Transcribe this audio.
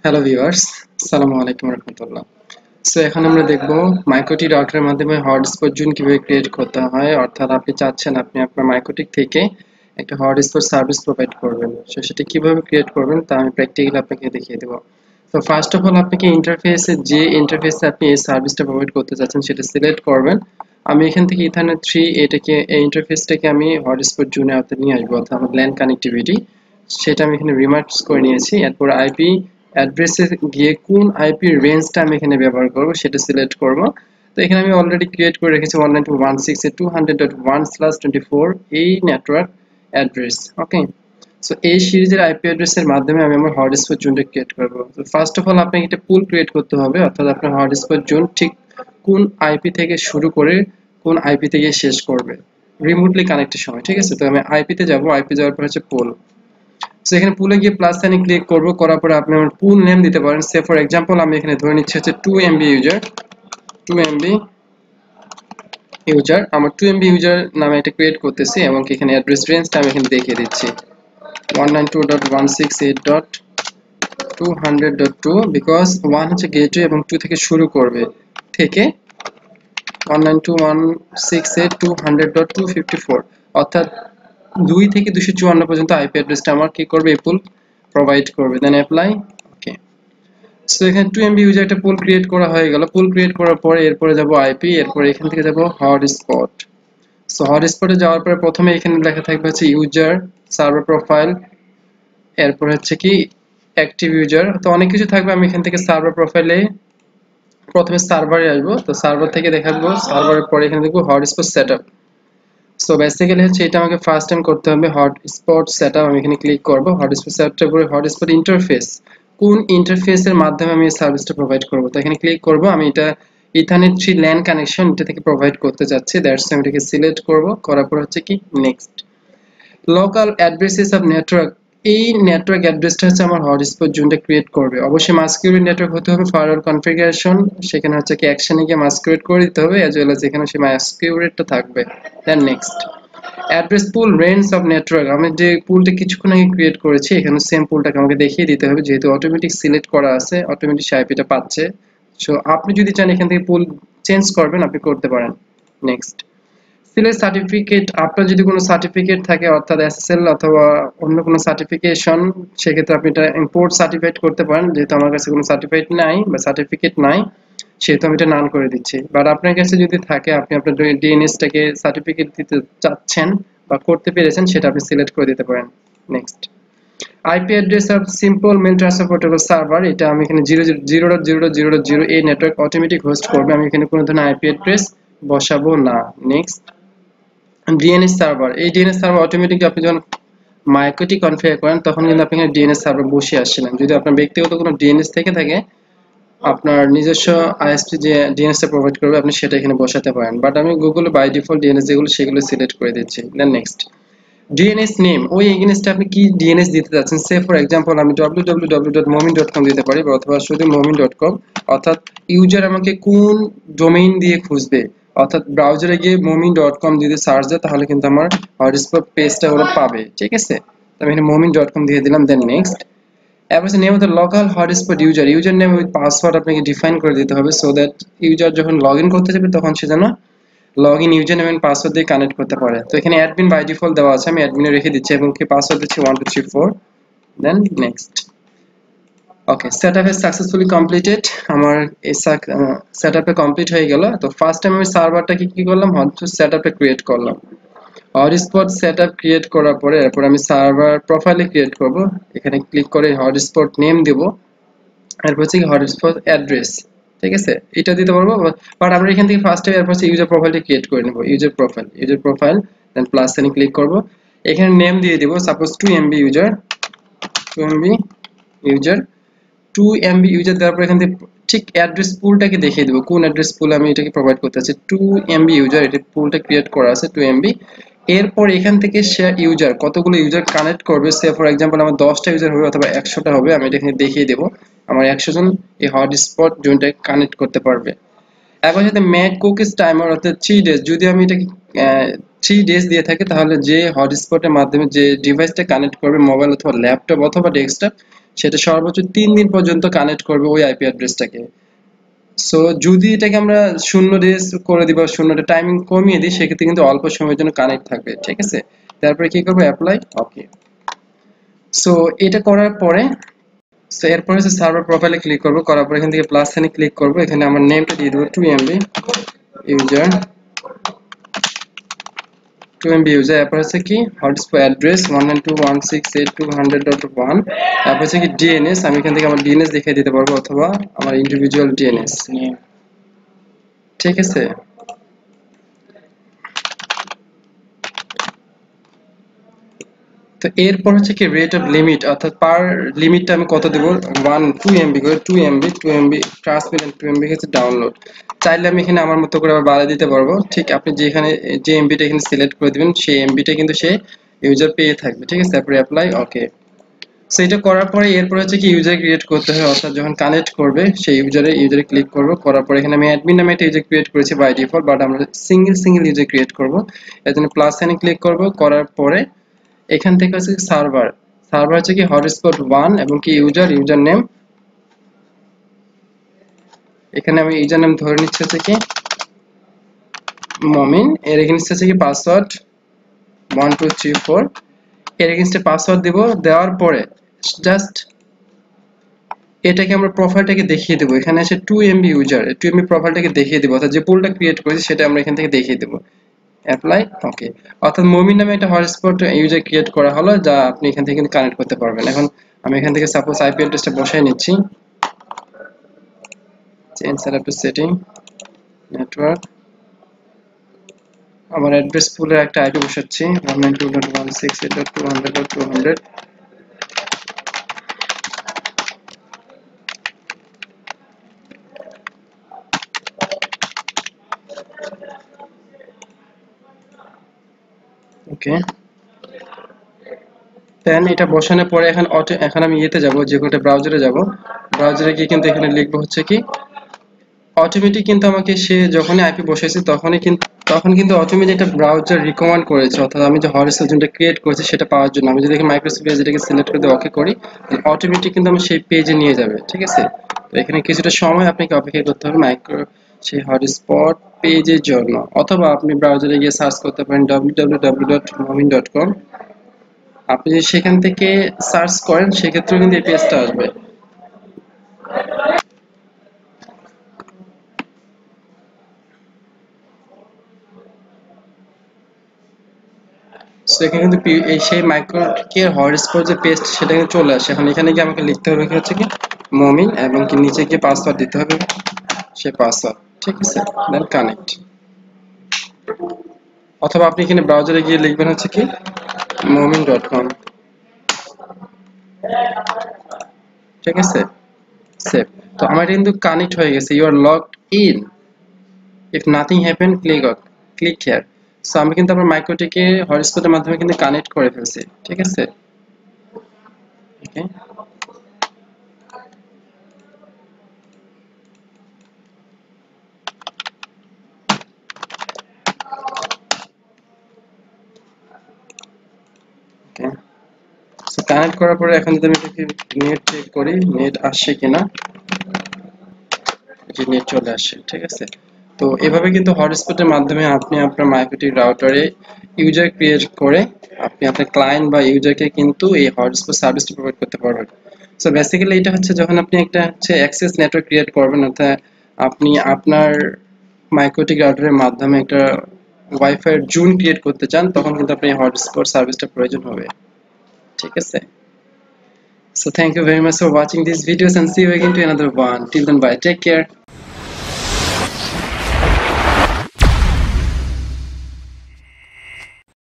Hello viewers, আসসালামু আলাইকুম রহমতুল্লাহ। So এখন আমরা দেখব মাইক্রোটি রাউটারের মাধ্যমে হটস্পট জোন কিভাবে ক্রিয়েট করতে হয়। অর্থাৎ আপনি চাচ্ছেন আপনি আপনার মাইক্রোটিক থেকে একটা হটস্পট সার্ভিস প্রোভাইড করবেন। সো সেটা কিভাবে ক্রিয়েট করবেন তা আমি প্র্যাকটিক্যালি আপনাকে দেখিয়ে দেবো। তো ফার্স্ট অফ অল আপনাকে যে ইন্টারফেসে আপনি এই সার্ভিসটা প্রোভাইড করতে চাচ্ছেন সেটা সিলেক্ট করবেন। আমি এখান থেকে ইথারনেট 3 এই ইন্টারফেসটাকে আমি হটস্পট জোনে আপনার নিয়ে আসবো, অর্থাৎ আমার ল্যান কানেক্টিভিটি সেটা আমি এখানে রিমার্কস করে নিয়েছি। এরপর আইপি অ্যাড্রেসে গিয়ে কোন আইপি রেঞ্জটা আমি এখানে ব্যবহার করব সেটা সিলেক্ট করব। তো এখানে আমি অলরেডি ক্রিয়েট করে রেখেছি 192.168.200.24 এই নেটওয়ার্ক অ্যাড্রেস। ওকে, সো এই সিরিজের আইপি অ্যাড্রেসের মাধ্যমে আমি আমার হটস্পট জোনটা ক্রিয়েট করব। তো ফার্স্ট অফ অল আপনাকে একটা পুল ক্রিয়েট করতে হবে, অর্থাৎ আপনার হটস্পট জোন ঠিক কোন আইপি থেকে শুরু করে কোন আইপি থেকে শেষ করবে রিমোটলি কানেক্টের সময়। ঠিক আছে, তো আমি আইপিতে যাব, আইপি যাওয়ার পর হচ্ছে পুল। সো এখানে পুলে গিয়ে প্লাস সাইনে ক্লিক করব, করার পরে আপনি আমার পুল নেম দিতে পারেন। সে ফর এক্সাম্পল আমি এখানে ধরে নিচ্ছি হচ্ছে 2 MB ইউজার, 2 MB ইউজার, আমার 2 MB ইউজার নামে এটা ক্রিয়েট করতেছি এবং এখানে অ্যাড্রেস রেঞ্জটা আমি এখানে দেখিয়ে দিচ্ছি 192.168.200.2 বিকজ 1 হচ্ছে গেটওয়ে এবং 2 থেকে শুরু করবে, থেকে 192.168.200.254 অর্থাৎ 2 থেকে 254 পর্যন্ত আইপি অ্যাড্রেসটা আমার কি করবে, এই পুল প্রোভাইড করবে। দেন অ্যাপ্লাই। ওকে, সো এখানে 2 MB ইউজার একটা পুল ক্রিয়েট করা হয়ে গেল। পুল ক্রিয়েট করার পরে এরপরে যাব আইপি, এরপরে এখান থেকে যাব হটস্পট। সো হটস্পটে যাওয়ার পরে প্রথমে এখানে লেখা থাকবে হচ্ছে ইউজার সার্ভার প্রোফাইল, এরপর হচ্ছে কি অ্যাক্টিভ ইউজার, তো অনেক কিছু থাকবে। আমি এখান থেকে সার্ভার প্রোফাইলে প্রথমে সার্ভারে আসবো, তো সার্ভার থেকে দেখাবো, সার্ভারের পরে এখানে দেখবো হটস্পট সেটআপ। সো বেসিক্যালি হচ্ছে এটা আমাকে ফার্স্ট টাইম করতে হবে হটস্পট সেটআপ। আমি এখানে ক্লিক করব, হটস্পট সেটআপের পরে হটস্পট ইন্টারফেস, কোন ইন্টারফেসের মাধ্যমে আমি এই সার্ভিসটা প্রোভাইড করব, তো এখানে ক্লিক করব। আমি এটা ইথারনেট 3 ল্যান কানেকশন এটা থেকে প্রোভাইড করতে যাচ্ছি, দ্যাটস আমি এটাকে সিলেক্ট করব, করার পর হচ্ছে কি next. Local addresses of network, এই নেটওয়ার্ক অ্যাড্রেসটা হচ্ছে আমার হটস্পট জোনটা ক্রিয়েট করবে। অবশ্যই মাস্কিউরেট নেটওয়ার্ক হতে হবে, ফায়ারওয়াল কনফিগারেশন সেখানে হচ্ছে কি অ্যাকশনে গিয়ে মাস্কিউরেট করে দিতে হবে, অ্যাজ ওয়েল অ্যাজ এখানে সেই মাস্কিউরেটটা থাকবে। Then next address pool range of network, আমি যে পুলটা কিছুক্ষণ আগে ক্রিয়েট করেছি এখানে সেম পুলটাকে আমাকে দেখিয়ে দিতে হবে, যেহেতু অটোমেটিক সিলেক্ট করা আছে অটোমেটিক সে আইপিটা পাচ্ছে। সো আপনি যদি চান এখান থেকে পুল চেঞ্জ করবেন আপনি করতে পারেন। নেক্সট সিলেক্ট সার্টিফিকেট, আপনার যদি কোনো সার্টিফিকেট থাকে অর্থাৎ এসএসএল অথবা অন্য কোনো সার্টিফিকেশন সেক্ষেত্রে আপনি এটা ইম্পোর্ট সার্টিফাইড করতে পারেন। যেহেতু আমার কাছে কোনো সার্টিফাইড নাই বা সার্টিফিকেট নাই সেহেতু আমি এটা নান করে দিচ্ছি, বাট আপনার কাছে যদি থাকে আপনি আপনার ডিএনএসটাকে সার্টিফিকেট দিতে চাচ্ছেন বা করতে পেরেছেন সেটা আপনি সিলেক্ট করে দিতে পারেন। Next IP address of simple mail transfer protocol server, এটা আমি এখানে 0.0.0.0 এই নেটওয়ার্ক অটোমেটিক হোস্ট করবে, আমি এখানে কোনো ধরনের আইপি অ্যাড্রেস বসাবো না। নেক্সট ডিএনএস সার্ভার, এই ডিএনএস সার্ভার অটোমেটিকলি আপনি যখন মাইক্রোটি কনফিগার করেন তখন কিন্তু আপনি এখানে ডিএনএস সার্ভার বসিয়ে আসছিলেন। যদি আপনার ব্যক্তিগত কোনো ডিএনএস থেকে থাকে আপনার নিজস্ব আইএসপি যে ডিএনএসটা প্রোভাইড করবে আপনি সেটা এখানে বসাতে পারেন, বাট আমি গুগলে বাই ডিফল্ট ডিএনএস যেগুলো সেগুলো সিলেক্ট করে দিচ্ছি। দেন নেক্সট ডিএনএস নেম, ওই এগেইনস্টে আপনি কি ডিএনএস দিতে যাচ্ছেন। সে ফর এক্সাম্পল আমি www.momin.com দিতে পারি অথবা শুধু momin.com, অর্থাৎ ইউজার আমাকে কোন ডোমেইন দিয়ে খুঁজবে, অর্থাৎ ব্রাউজারে গিয়ে momin.com যদি সার্চ দেয় তাহলে কিন্তু আমার হটস্পট পেজটা ওরা পাবে। ঠিক আছে, তো আমি এখানে momin.com দিয়ে দিলাম। দেন নেক্সট এরপর name of the local hotspot user, user name with password আপনাকে ডিফাইন করে দিতে হবে সো দ্যাট ইউজার যখন লগ ইন করতে যাবে তখন সে যেন log in user name and password দিয়ে কানেক্ট করতে পারে। তো এখানে অ্যাডমিন বাই ডিফল্ট দেওয়া আছে, আমি অ্যাডমিনে রেখে দিচ্ছি এবং কি পাসওয়ার্ড দিচ্ছি 1234। Then next. Okay, setup is successfully completed, আমার এই সেটআপটা কমপ্লিট হয়ে গেল। তো ফার্স্ট টাইম আমি সার্ভারটাকে কি করলাম, হটস্পট সেটআপটা ক্রিয়েট করলাম। হটস্পট সেটআপ ক্রিয়েট করার পরে এরপর আমি সার্ভার প্রোফাইলে ক্রিয়েট করব, এখানে ক্লিক করে হটস্পট নেম দেব, এরপর হচ্ছে হটস্পট অ্যাড্রেস। ঠিক আছে, এটা দিতে পারবো, বাট আমরা এখান থেকে ফার্স্টে এরপর হচ্ছে ইউজার প্রোফাইলটা ক্রিয়েট করে নেব। ইউজার প্রোফাইল দেন প্লাস সাইনে ক্লিক করব, এখানে নেম দিয়ে দেব suppose 2 MB user, 2 MB user, 2 MB user দেওয়ার পর এখান থেকে ঠিক অ্যাড্রেস পুলটাকে দেখিয়ে দেবো কোন অ্যাড্রেস পুল আমি এটাকে প্রোভাইড করতে চাচ্ছি। 2 MB ইউজার, এটা পুলটা ক্রিয়েট করা আছে 2 MB। এরপর এখান থেকে সে ইউজার কতগুলো ইউজার কানেক্ট করবে, সে ফর এক্সাম্পল আমার 10টা ইউজার হবে অথবা 100টা হবে, আমি এটা এখানে দেখিয়ে দেবো আমার 100 জন এই হটস্পট জোনটা কানেক্ট করতে পারবে। এখন যদি ম্যাক কুকিজ টাইমার অর্থাৎ 3 ডেজ, যদি আমি এটাকে 3 ডেজ দিয়ে থাকি তাহলে যে হটস্পটের মাধ্যমে যে ডিভাইসটা কানেক্ট করবে মোবাইল অথবা ল্যাপটপ অথবা ডেস্কটপ সেটা সর্বোচ্চ 3 দিন পর্যন্ত কানেক্ট করবে ওই আইপি অ্যাড্রেসটাকে। সো যদি এটাকে আমরা 0 ডেজ করে দিব, 0টা টাইমিং কমিয়ে দিই, সেক্ষেত্রে কিন্তু অল্প সময়ের জন্য কানেক্ট থাকবে, ঠিক আছে। তারপরে কি করব, অ্যাপ্লাই, ওকে। সো এটা করার পরে সো এরপর হচ্ছে সার্ভার প্রোফাইলে ক্লিক করব, করার পর এখান থেকে প্লাস সাইনে ক্লিক করব, এখানে আমার নেমটা দিয়ে দেব 2MB ইউজার, 2MB ইউজার। এরপর হচ্ছে কি হটস্পট অ্যাড্রেস 192.168.200.1, তারপর হচ্ছে কি ডিএনএস, আমি এখান থেকে আমার ডিএনএস দেখিয়ে দিতে পারবো অথবা আমার ইন্ডিভিজুয়াল ডিএনএস, ঠিক আছে। তো এরপর হচ্ছে কি রেট অফ লিমিট, অর্থাৎ পার লিমিটটা আমি কত দেব, 2MB করে 2MB ট্রান্সমিট এন্ড 2MB হচ্ছে ডাউনলোড। চাইলে আমি এখানে আমার মতো করে আবার বাড়িয়ে দিতে পারবো, ঠিক আপনি যেখানে যে এমবিটা এখানে সিলেক্ট করে দিবেন সেই এমবিটা কিন্তু সে ইউজার পেয়ে থাকবে, ঠিক আছে। তারপরে অ্যাপ্লাই, ওকে। সো এটা করার পরে এরপর হচ্ছে কি ইউজার ক্রিয়েট করতে হয়, অর্থাৎ যখন কানেক্ট করবে সেই ইউজারে ক্লিক করব, করার পরে এখানে আমি অ্যাডমিন নামে একটা ইউজার ক্রিয়েট করেছি বাই ডিফল্ট, বাট আমরা সিঙ্গেল ইউজার ক্রিয়েট করব, এর জন্য প্লাস সাইনে ক্লিক করব, করার পরে এখান থেকে হচ্ছে সার্ভার হচ্ছে কি হটস্পট 1 এবং কি ইউজার নেম, এখানে আমি ইউজার নেম ধরে নিচ্ছি হচ্ছে কি মমিন, এর এগেইনস্ট হচ্ছে কি পাসওয়ার্ড 1234, এর এগেইনস্টে পাসওয়ার্ড দিব, দেওয়ার পরে জাস্ট এটাকে আমরা প্রোফাইলটাকে দেখিয়ে দেব, এখানে আছে 2MB ইউজার, 2MB প্রোফাইলটাকে দেখিয়ে দেব, অর্থাৎ যে পুলটা ক্রিয়েট করেছি সেটা আমরা এখান থেকে দেখিয়ে দেব, অ্যাপ্লাই, ওকে। অর্থাৎ মমিন নামে একটা হটস্পট ইউজার ক্রিয়েট করা হলো, যা আপনি এখান থেকে কিন্তু কানেক্ট করতে পারবেন। এখন আমি এখান থেকে সাপোজ আইপি অ্যাড্রেসটা বসাই নিচ্ছি, change setup two setting network, আমার অ্যাড্রেস পুলের একটা আইপি বসাচ্ছি 192.168.200.200, ওকে। দেন এটা বসানোর পরে এখন আমি ইয়েতে যাব, যে কোটা ব্রাউজারে যাব, ব্রাউজারে গিয়ে কিন্তু এখানে লিখবো হচ্ছে কি অটোমেটিক, কিন্তু আমাকে সে যখনই আইপি বসাইছে তখন কিন্তু অটোমেটিক একটা ব্রাউজার রিকমেন্ড করেছে, অর্থাৎ আমি যে হটস্পট যেটা ক্রিয়েট করেছি সেটা পাওয়ার জন্য আমি যদি এখানে মাইক্রোসফট এজটাকে সিলেক্ট করে ওকে করি, অটোমেটিক কিন্তু আমি সেই পেজে নিয়ে যাবে, ঠিক আছে। তো এখানে কিছুটা সময় আপনাকে অপেক্ষা করতে হবে সেই হটস্পট পেজের জন্য, অথবা আপনি ব্রাউজারে গিয়ে সার্চ করতে পারেন www.momin.com, আপনি যদি সেখান থেকে সার্চ করেন সেক্ষেত্রেও কিন্তু এই পেজটা আসবে। সো এখানে কিন্তু এই সেই মাইক্রোকের হটস্পট যে পেস্ট সেটা কিন্তু চলে আসে। এখন এখানে গিয়ে আমাকে লিখতে হবে কি হচ্ছে কি মমিন, এবং কি নিচে গিয়ে পাসওয়ার্ড দিতে হবে, সেই পাসওয়ার্ড, ঠিক আছে। দেন কানেক্ট, অথবা আপনি এখানে ব্রাউজারে গিয়ে লিখবেন হচ্ছে কি momin.com, ঠিক আছে, সেভ। তো আমার কিন্তু কানেক্ট হয়ে গেছে, you are logged in, if nothing happen click here. So আমি কিন্তু আমার মাইক্রোটিকে হটস্পটের মাধ্যমে কিন্তু কানেক্ট করে ফেলছি, ঠিক আছে, ওকে। ওকে, সো কানেক্ট করার পরে এখন যদি আমি নেট চেক করি, নেট আসছে কিনা, যে নেট চলে আসছে, ঠিক আছে। তো এভাবে কিন্তু হটস্পটের মাধ্যমে আপনি আপনার মাইক্রোটি রাউটারে ইউজার ক্রিয়েট করে আপনি আপনার ক্লায়েন্ট বা ইউজারকে কিন্তু এই হটস্পট সার্ভিসটা প্রোভাইড করতে পারবেন। সো বেসিক্যালি এটা হচ্ছে যখন আপনি একটা হচ্ছে অ্যাক্সেস নেটওয়ার্ক ক্রিয়েট করবেন, অর্থাৎ আপনি আপনার মাইক্রোটি রাউটারের মাধ্যমে একটা ওয়াইফাই জোন ক্রিয়েট করতে চান, তখন কিন্তু আপনি হটস্পট সার্ভিসটা প্রয়োজন হবে, ঠিক আছে। So thank you very much for watching these videos and see you again to another one. Till then, bye. Take care.